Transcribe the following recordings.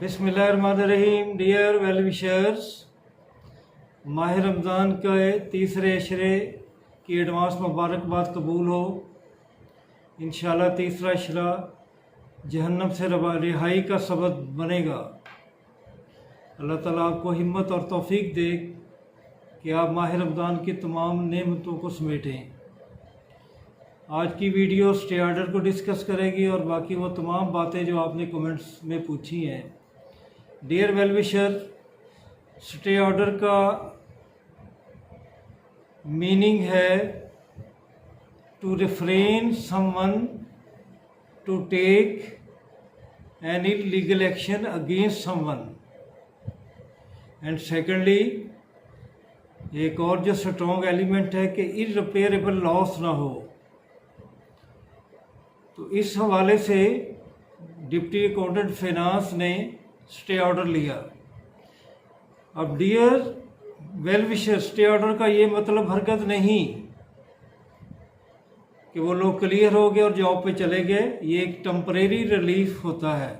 बिस्मिल्लाहिर्रहमानिर्रहीम। Dear well wishers, माह रमज़ान के तीसरे अशरे की एडवांस मुबारकबाद कबूल हो। इंशाअल्लाह तीसरा अशरा जहन्नम से रिहाई का सबब बनेगा। अल्लाह ताला आपको हिम्मत और तौफीक दे कि आप माह रमज़ान की तमाम नेमतों को समेटें। आज की वीडियो स्टे ऑर्डर को डिस्कस करेगी और बाकी वो तमाम बातें जो आपने कमेंट्स में पूछी हैं। Dear well wisher, stay order का मीनिंग है to refrain someone to take any legal action against someone. And secondly, एक और जो स्ट्रॉन्ग एलिमेंट है कि इररिपेयरेबल लॉस ना हो। तो इस हवाले से डिप्टी अकाउंटेंट फाइनेंस ने स्टे ऑर्डर लिया। अब dear well wisher, stay order का ये मतलब हरकत नहीं कि वो लोग क्लियर हो गए और जॉब पे चले गए। ये एक टेम्परेरी रिलीफ होता है।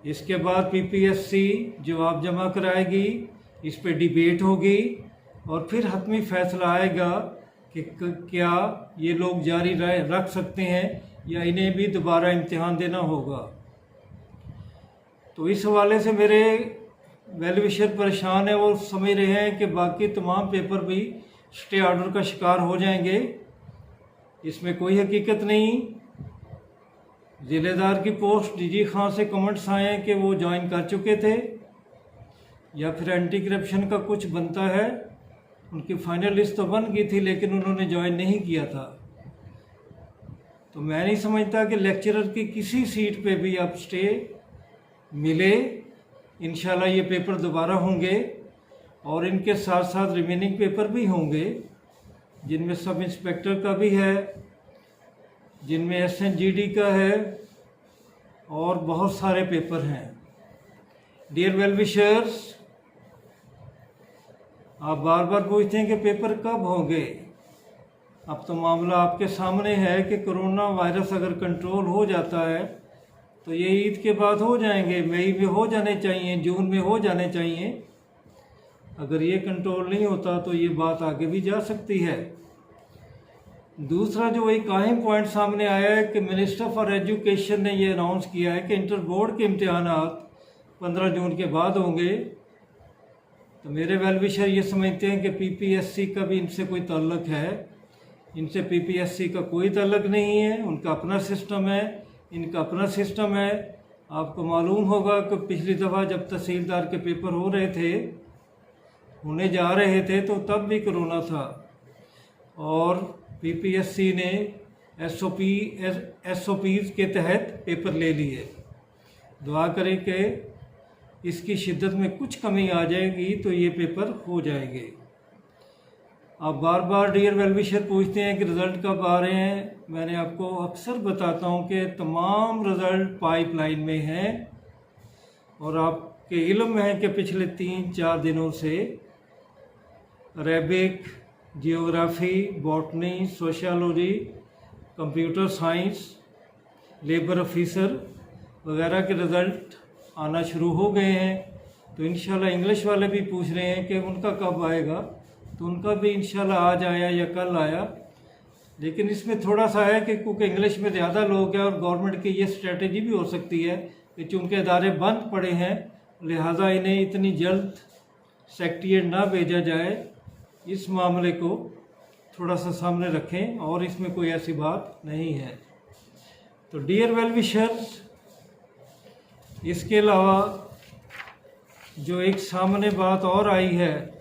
इसके बाद पीपीएससी जवाब जमा कराएगी, इस पे डिबेट होगी और फिर हतमी फैसला आएगा कि क्या ये लोग जारी रख सकते हैं या इन्हें भी दोबारा इम्तिहान देना होगा। तो इस हवाले से मेरे वेल विशर परेशान है। वो समझ रहे हैं कि बाकी तमाम पेपर भी स्टे ऑर्डर का शिकार हो जाएंगे। इसमें कोई हकीकत नहीं। ज़िलेदार की पोस्ट डीजी खान से कमेंट्स आए हैं कि वो ज्वाइन कर चुके थे या फिर एंटी करप्शन का कुछ बनता है। उनकी फाइनल लिस्ट तो बन गई थी लेकिन उन्होंने ज्वाइन नहीं किया था। तो मैं नहीं समझता कि लेक्चरर की किसी सीट पे भी अब स्टे मिले। इंशाल्लाह ये पेपर दोबारा होंगे और इनके साथ साथ रिमेनिंग पेपर भी होंगे, जिनमें सब इंस्पेक्टर का भी है, जिनमें एसएनजीडी का है और बहुत सारे पेपर हैं। डियर वेल विशर्स, आप बार बार पूछते हैं कि पेपर कब होंगे। अब तो मामला आपके सामने है कि कोरोना वायरस अगर कंट्रोल हो जाता है तो ये ईद के बाद हो जाएंगे, मई में हो जाने चाहिए, जून में हो जाने चाहिए। अगर ये कंट्रोल नहीं होता तो ये बात आगे भी जा सकती है। दूसरा जो एक अहम पॉइंट सामने आया है कि मिनिस्टर फॉर एजुकेशन ने ये अनाउंस किया है कि इंटर बोर्ड के इम्तिहानात 15 जून के बाद होंगे। तो मेरे वेल विशर ये समझते हैं कि पीपीएससी का भी इनसे कोई ताल्लुक है। इनसे पीपीएससी का कोई ताल्लुक नहीं है। उनका अपना सिस्टम है, इनका अपना सिस्टम है। आपको मालूम होगा कि पिछली दफ़ा जब तहसीलदार के पेपर होने जा रहे थे तो तब भी कोरोना था और पीपीएससी ने एसओपीज़ के तहत पेपर ले लिए। दुआ करें कि इसकी शिद्दत में कुछ कमी आ जाएगी तो ये पेपर हो जाएंगे। आप बार बार डियर वेल विशर पूछते हैं कि रिज़ल्ट कब आ रहे हैं। मैंने आपको अक्सर बताता हूं कि तमाम रिज़ल्ट पाइपलाइन में हैं और आपके इल्म में है कि पिछले 3-4 दिनों से Arabic, geography, botany, sociology, computer science, labour officer वगैरह के रिज़ल्ट आना शुरू हो गए हैं। तो इंशाल्लाह इंग्लिश वाले भी पूछ रहे हैं कि उनका कब आएगा, तो उनका भी इंशाल्लाह आज आया या कल आया। लेकिन इसमें थोड़ा सा है कि क्योंकि इंग्लिश में ज़्यादा लोग हैं और गवर्नमेंट की ये स्ट्रेटजी भी हो सकती है कि चूँकि इदारे बंद पड़े हैं लिहाजा इन्हें इतनी जल्द सेक्रेटेरिएट ना भेजा जाए। इस मामले को थोड़ा सा सामने रखें और इसमें कोई ऐसी बात नहीं है। तो डियर वेल विशर्स, इसके अलावा जो एक सामने बात और आई है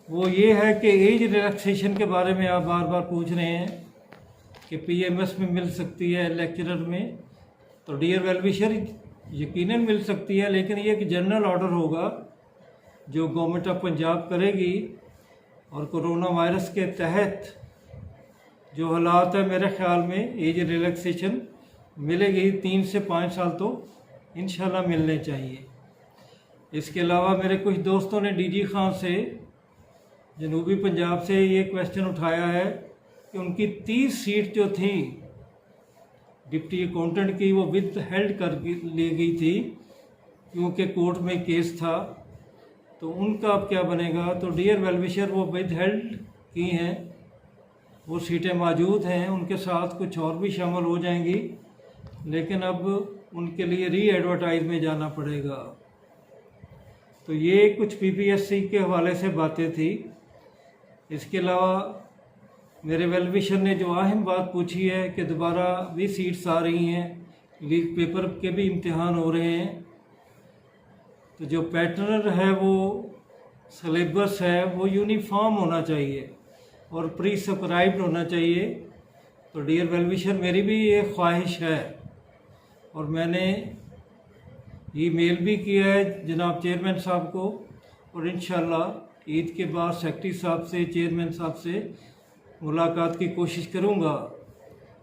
वो ये है कि एज रिलैक्सेशन के बारे में आप बार बार पूछ रहे हैं कि पीएमएस में मिल सकती है लेक्चरर में। तो डियर वेल विशर, यकीनन मिल सकती है, लेकिन ये एक जनरल ऑर्डर होगा जो गवर्नमेंट ऑफ पंजाब करेगी और कोरोना वायरस के तहत जो हालात है मेरे ख्याल में एज रिलैक्सेशन मिलेगी। 3 से 5 साल तो इंशाल्लाह मिलने चाहिए। इसके अलावा मेरे कुछ दोस्तों ने डीजी खान से जनूबी पंजाब से ये क्वेश्चन उठाया है कि उनकी 30 सीट जो थी डिप्टी अकाउंटेंट की वो विद हेल्ड कर ली गई थी क्योंकि कोर्ट में केस था। तो उनका अब क्या बनेगा? तो डियर वेलविशर वो विद हेल्ड की हैं, वो सीटें मौजूद हैं, उनके साथ कुछ और भी शामिल हो जाएंगी, लेकिन अब उनके लिए री एडवर्टाइज में जाना पड़ेगा। तो ये कुछ पीपीएससी के हवाले से बातें थी। इसके अलावा मेरे वेलविशर ने जो अहम बात पूछी है कि दोबारा भी सीट्स आ रही हैं, लीग पेपर के भी इम्तिहान हो रहे हैं, तो जो पैटर्न है वो सिलेबस है वो यूनिफॉर्म होना चाहिए और प्रीस्क्राइब्ड होना चाहिए। तो डियर वेलविशर मेरी भी ये ख्वाहिश है और मैंने ईमेल भी किया है जनाब चेयरमैन साहब को, और इंशाल्लाह ईद के बाद सेक्रेटरी साहब से, चेयरमैन साहब से मुलाकात की कोशिश करूंगा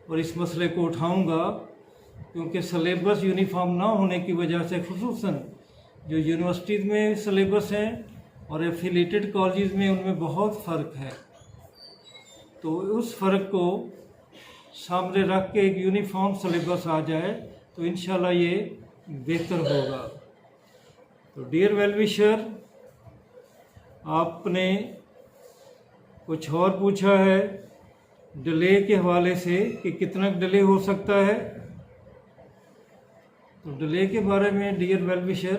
और इस मसले को उठाऊंगा, क्योंकि सिलेबस यूनिफॉर्म ना होने की वजह से खुसूसन जो यूनिवर्सिटीज़ में सिलेबस हैं और एफिलेटेड कॉलेज में उनमें बहुत फ़र्क है। तो उस फ़र्क को सामने रख के एक यूनिफॉर्म सिलेबस आ जाए तो इंशाल्लाह ये बेहतर होगा। तो डियर वेलविशर, आपने कुछ और पूछा है डिले के हवाले से कि कितना डिले हो सकता है। तो डिले के बारे में डियर वेलविशर,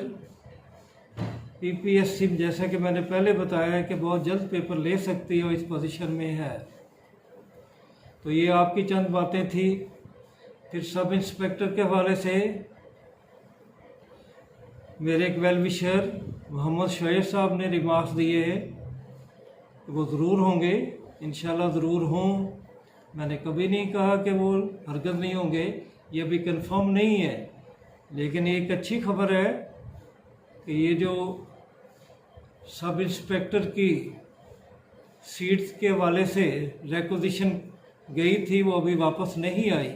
पीपीएससी जैसा कि मैंने पहले बताया है कि बहुत जल्द पेपर ले सकती है और इस पोजीशन में है। तो ये आपकी चंद बातें थी। फिर सब इंस्पेक्टर के हवाले से मेरे एक वेलविशर मोहम्मद शोएब साहब ने रिमार्क्स दिए हैं, वो ज़रूर होंगे, इंशाल्लाह ज़रूर हों। मैंने कभी नहीं कहा कि वो हरकत नहीं होंगे, ये अभी कंफर्म नहीं है, लेकिन एक अच्छी खबर है कि ये जो सब इंस्पेक्टर की सीट्स के हवाले से रिक्वेजिशन गई थी वो अभी वापस नहीं आई,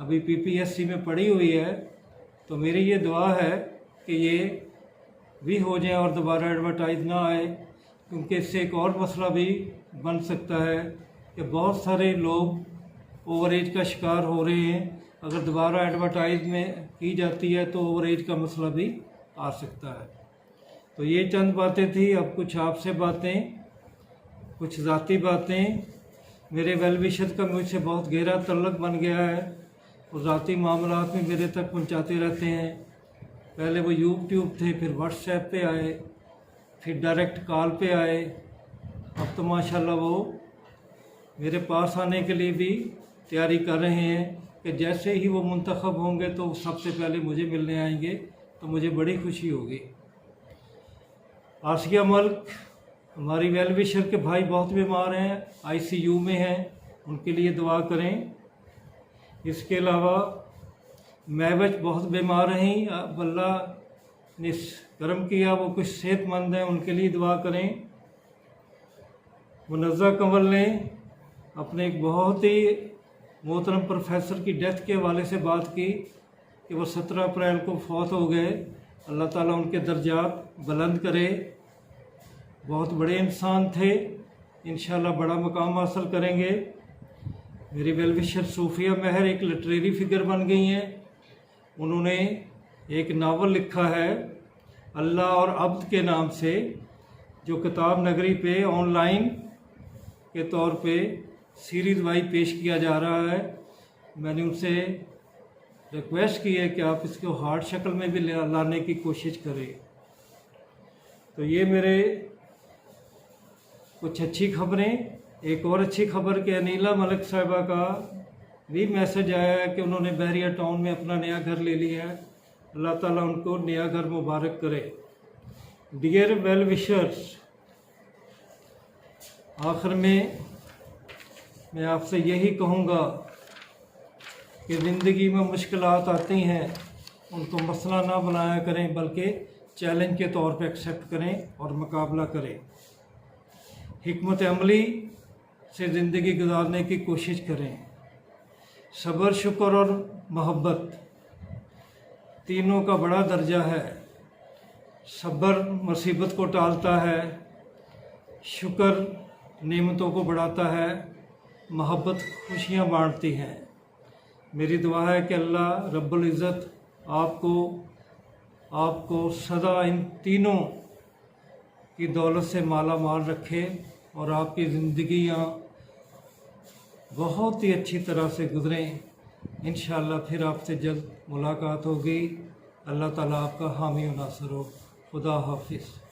अभी पीपीएससी में पड़ी हुई है। तो मेरी ये दुआ है कि ये भी हो जाए और दोबारा एडवर्टाइज ना आए, क्योंकि इससे एक और मसला भी बन सकता है कि बहुत सारे लोग ओवर एज का शिकार हो रहे हैं। अगर दोबारा एडवर्टाइज में की जाती है तो ओवर एज का मसला भी आ सकता है। तो ये चंद बातें थी। अब कुछ आपसे बातें, कुछ ज़ाती बातें। मेरे वेलविशर का मुझसे बहुत गहरा तल्लक बन गया है और ज़ाती मामलात में मेरे तक पहुंचाते रहते हैं। पहले वो यूट्यूब थे, फिर व्हाट्सएप पे आए, फिर डायरेक्ट कॉल पे आए, अब तो माशाल्लाह वो मेरे पास आने के लिए भी तैयारी कर रहे हैं कि जैसे ही वो मुंतखब होंगे तो सबसे पहले मुझे मिलने आएंगे, तो मुझे बड़ी खुशी होगी। आसिया मलिक हमारी वेलविशर के भाई बहुत बीमार हैं, आईसीयू में हैं, उनके लिए दुआ करें। इसके अलावा महवज बहुत बीमार रहीं, अब अल्लाह ने करम किया वो कुछ सेहतमंद हैं, उनके लिए दुआ करें। मुनज़्ज़ा कंवल ने अपने एक बहुत ही मोहतरम प्रोफेसर की डेथ के हवाले से बात की कि वो 17 अप्रैल को फौत हो गए। अल्लाह ताला उनके दर्जात बुलंद करे। बहुत बड़े इंसान थे, इंशाल्लाह बड़ा मकाम हासिल करेंगे। मेरी वेलविशर सूफिया महर एक लिटरेरी फिगर बन गई हैं। उन्होंने एक नावल लिखा है अल्लाह और अब्द के नाम से, जो किताब नगरी पे ऑनलाइन के तौर पे सीरीज़ वाइज पेश किया जा रहा है। मैंने उनसे रिक्वेस्ट की है कि आप इसको हार्ड शक्ल में भी लाने की कोशिश करें। तो ये मेरे कुछ अच्छी खबरें। एक और अच्छी खबर कि अनीला मलिक साहिबा का भी मैसेज आया है कि उन्होंने बहरिया टाउन में अपना नया घर ले लिया है। अल्लाह ताला उनको नया घर मुबारक करे। डियर वेल विशर्स, आखिर में मैं आपसे यही कहूँगा कि ज़िंदगी में मुश्किलात आती हैं, उनको मसला ना बनाया करें, बल्कि चैलेंज के तौर पे एक्सेप्ट करें और मुकाबला करें। हिकमत अमली से ज़िंदगी गुजारने की कोशिश करें। सब्र, शुक्र और मोहब्बत तीनों का बड़ा दर्जा है। सब्र मुसीबत को टालता है, शुक्र नेमतों को बढ़ाता है, मोहब्बत खुशियाँ बांटती हैं। मेरी दुआ है कि अल्लाह रब्बुल इज़्ज़त आपको सदा इन तीनों की दौलत से माला माल रखे और आपकी ज़िंदगियाँ बहुत ही अच्छी तरह से गुज़रें। इंशाअल्लाह फिर आपसे जल्द मुलाकात होगी। अल्लाह ताला आपका हामी व नासर हो। खुदा हाफिज़।